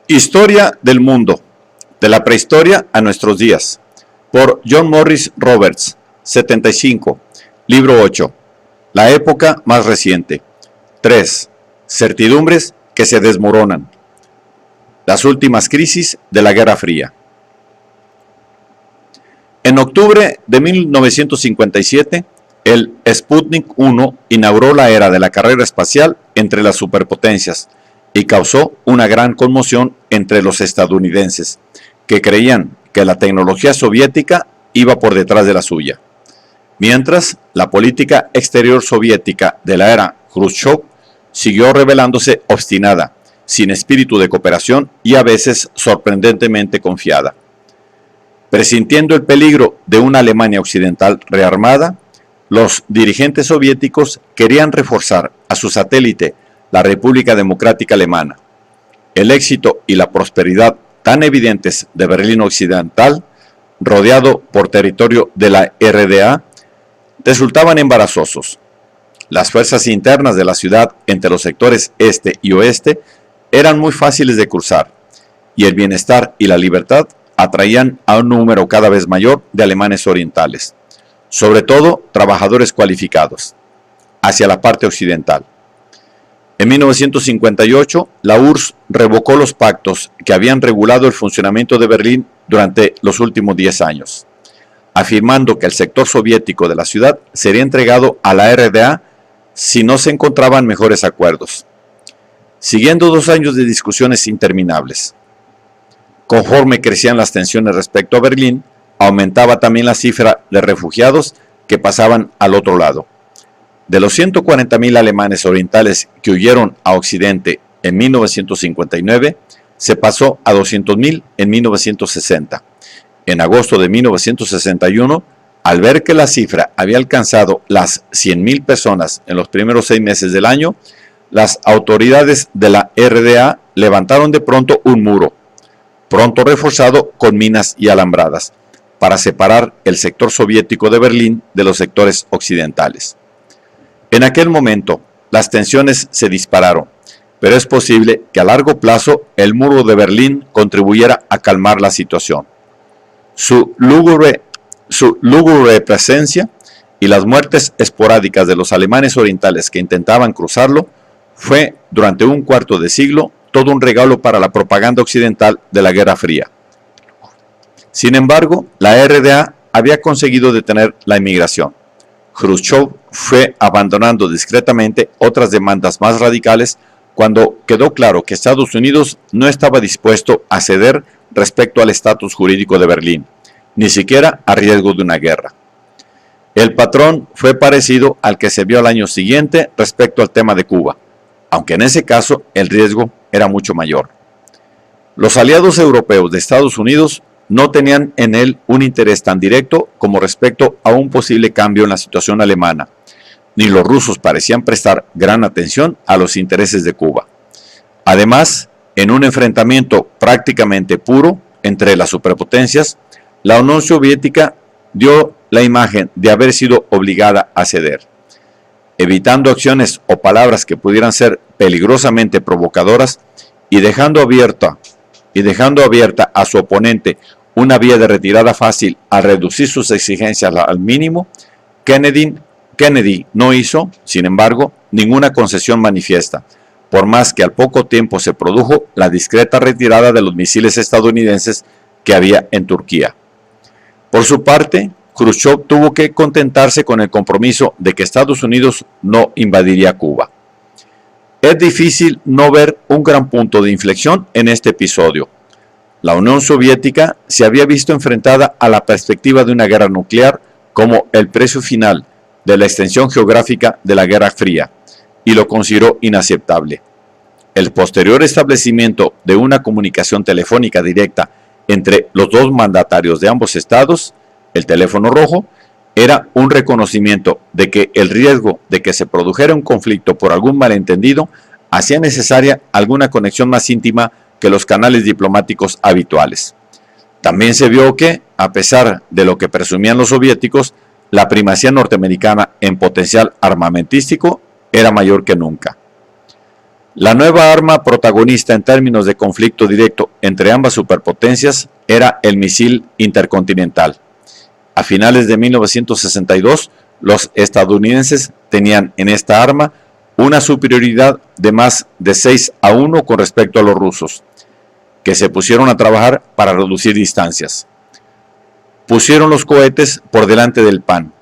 Historia del mundo, de la prehistoria a nuestros días, por John Morris Roberts, 75, libro 8, la época más reciente. 3. Certidumbres que se desmoronan. Las últimas crisis de la Guerra Fría. En octubre de 1957, el Sputnik 1 inauguró la era de la carrera espacial entre las superpotencias y causó una gran conmoción entre los estadounidenses, que creían que la tecnología soviética iba por detrás de la suya. Mientras, la política exterior soviética de la era Khrushchev siguió revelándose obstinada, sin espíritu de cooperación y a veces sorprendentemente confiada. Presintiendo el peligro de una Alemania occidental rearmada, los dirigentes soviéticos querían reforzar a su satélite, la República Democrática Alemana. El éxito y la prosperidad tan evidentes de Berlín Occidental, rodeado por territorio de la RDA, resultaban embarazosos. Las fuerzas internas de la ciudad entre los sectores este y oeste eran muy fáciles de cruzar, y el bienestar y la libertad atraían a un número cada vez mayor de alemanes orientales, sobre todo trabajadores cualificados, hacia la parte occidental. En 1958, la URSS revocó los pactos que habían regulado el funcionamiento de Berlín durante los últimos 10 años, afirmando que el sector soviético de la ciudad sería entregado a la RDA si no se encontraban mejores acuerdos, siguiendo 2 años de discusiones interminables. Conforme crecían las tensiones respecto a Berlín, aumentaba también la cifra de refugiados que pasaban al otro lado. De los 140.000 alemanes orientales que huyeron a Occidente en 1959, se pasó a 200.000 en 1960. En agosto de 1961, al ver que la cifra había alcanzado las 100.000 personas en los primeros 6 meses del año, las autoridades de la RDA levantaron de pronto un muro, pronto reforzado con minas y alambradas, para separar el sector soviético de Berlín de los sectores occidentales. En aquel momento, las tensiones se dispararon, pero es posible que a largo plazo el muro de Berlín contribuyera a calmar la situación. Su lúgubre presencia y las muertes esporádicas de los alemanes orientales que intentaban cruzarlo fue, durante un cuarto de siglo, todo un regalo para la propaganda occidental de la Guerra Fría. Sin embargo, la RDA había conseguido detener la inmigración. Khrushchev fue abandonando discretamente otras demandas más radicales cuando quedó claro que Estados Unidos no estaba dispuesto a ceder respecto al estatus jurídico de Berlín, ni siquiera a riesgo de una guerra. El patrón fue parecido al que se vio al año siguiente respecto al tema de Cuba, aunque en ese caso el riesgo era mucho mayor. Los aliados europeos de Estados Unidos no tenían en él un interés tan directo como respecto a un posible cambio en la situación alemana, ni los rusos parecían prestar gran atención a los intereses de Cuba. Además, en un enfrentamiento prácticamente puro entre las superpotencias, la Unión Soviética dio la imagen de haber sido obligada a ceder, evitando acciones o palabras que pudieran ser peligrosamente provocadoras y dejando abierta a su oponente una vía de retirada fácil al reducir sus exigencias al mínimo. Kennedy no hizo, sin embargo, ninguna concesión manifiesta, por más que al poco tiempo se produjo la discreta retirada de los misiles estadounidenses que había en Turquía. Por su parte, Khrushchev tuvo que contentarse con el compromiso de que Estados Unidos no invadiría Cuba. Es difícil no ver un gran punto de inflexión en este episodio. La Unión Soviética se había visto enfrentada a la perspectiva de una guerra nuclear como el precio final de la extensión geográfica de la Guerra Fría, y lo consideró inaceptable. El posterior establecimiento de una comunicación telefónica directa entre los dos mandatarios de ambos estados, el teléfono rojo, era un reconocimiento de que el riesgo de que se produjera un conflicto por algún malentendido hacía necesaria alguna conexión más íntima que los canales diplomáticos habituales. También se vio que, a pesar de lo que presumían los soviéticos, la primacía norteamericana en potencial armamentístico era mayor que nunca. La nueva arma protagonista en términos de conflicto directo entre ambas superpotencias era el misil intercontinental. A finales de 1962, los estadounidenses tenían en esta arma una superioridad de más de 6-1 con respecto a los rusos, que se pusieron a trabajar para reducir distancias. Pusieron los cohetes por delante del pan,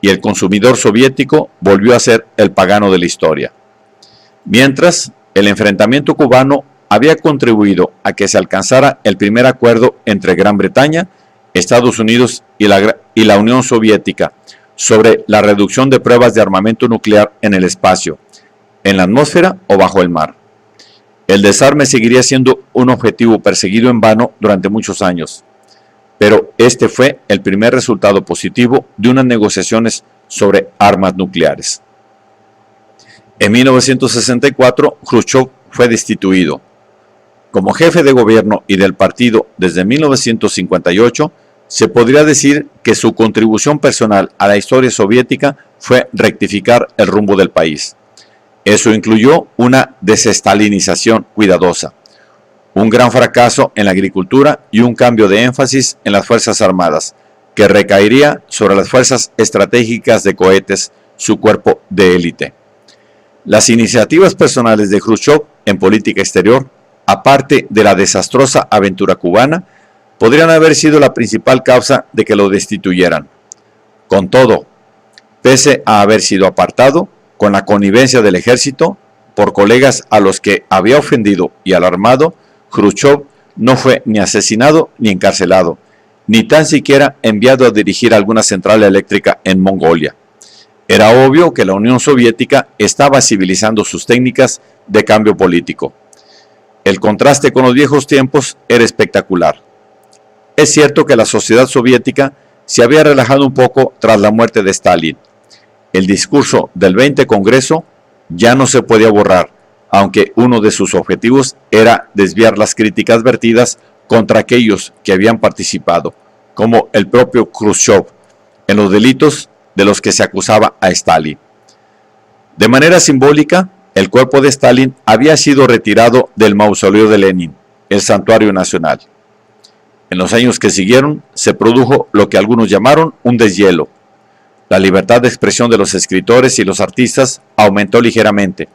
y el consumidor soviético volvió a ser el pagano de la historia. Mientras, el enfrentamiento cubano había contribuido a que se alcanzara el primer acuerdo entre Gran Bretaña, Estados Unidos y la Unión Soviética sobre la reducción de pruebas de armamento nuclear en el espacio, en la atmósfera o bajo el mar. El desarme seguiría siendo un objetivo perseguido en vano durante muchos años, pero este fue el primer resultado positivo de unas negociaciones sobre armas nucleares. En 1964, Khrushchev fue destituido. Como jefe de gobierno y del partido desde 1958, se podría decir que su contribución personal a la historia soviética fue rectificar el rumbo del país. Eso incluyó una desestalinización cuidadosa, un gran fracaso en la agricultura y un cambio de énfasis en las Fuerzas Armadas, que recaería sobre las fuerzas estratégicas de cohetes, su cuerpo de élite. Las iniciativas personales de Khrushchev en política exterior, aparte de la desastrosa aventura cubana, podrían haber sido la principal causa de que lo destituyeran. Con todo, pese a haber sido apartado, con la connivencia del ejército, por colegas a los que había ofendido y alarmado, Khrushchev no fue ni asesinado ni encarcelado, ni tan siquiera enviado a dirigir alguna central eléctrica en Mongolia. Era obvio que la Unión Soviética estaba civilizando sus técnicas de cambio político. El contraste con los viejos tiempos era espectacular. Es cierto que la sociedad soviética se había relajado un poco tras la muerte de Stalin. El discurso del 20 Congreso ya no se podía borrar, aunque uno de sus objetivos era desviar las críticas vertidas contra aquellos que habían participado, como el propio Khrushchev, en los delitos de los que se acusaba a Stalin. De manera simbólica, el cuerpo de Stalin había sido retirado del mausoleo de Lenin, el santuario nacional. En los años que siguieron, se produjo lo que algunos llamaron un deshielo. La libertad de expresión de los escritores y los artistas aumentó ligeramente,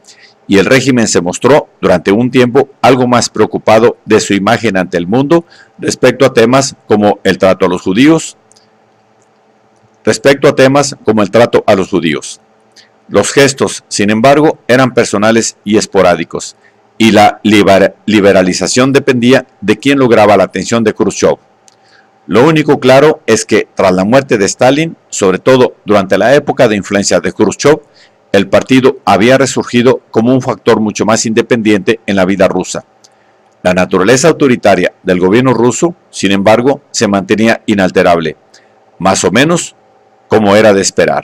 y el régimen se mostró durante un tiempo algo más preocupado de su imagen ante el mundo respecto a temas como el trato a los judíos. Los gestos, sin embargo, eran personales y esporádicos, y la liberalización dependía de quién lograba la atención de Khrushchev. Lo único claro es que, tras la muerte de Stalin, sobre todo durante la época de influencia de Khrushchev, el partido había resurgido como un factor mucho más independiente en la vida rusa. La naturaleza autoritaria del gobierno ruso, sin embargo, se mantenía inalterable, más o menos como era de esperar.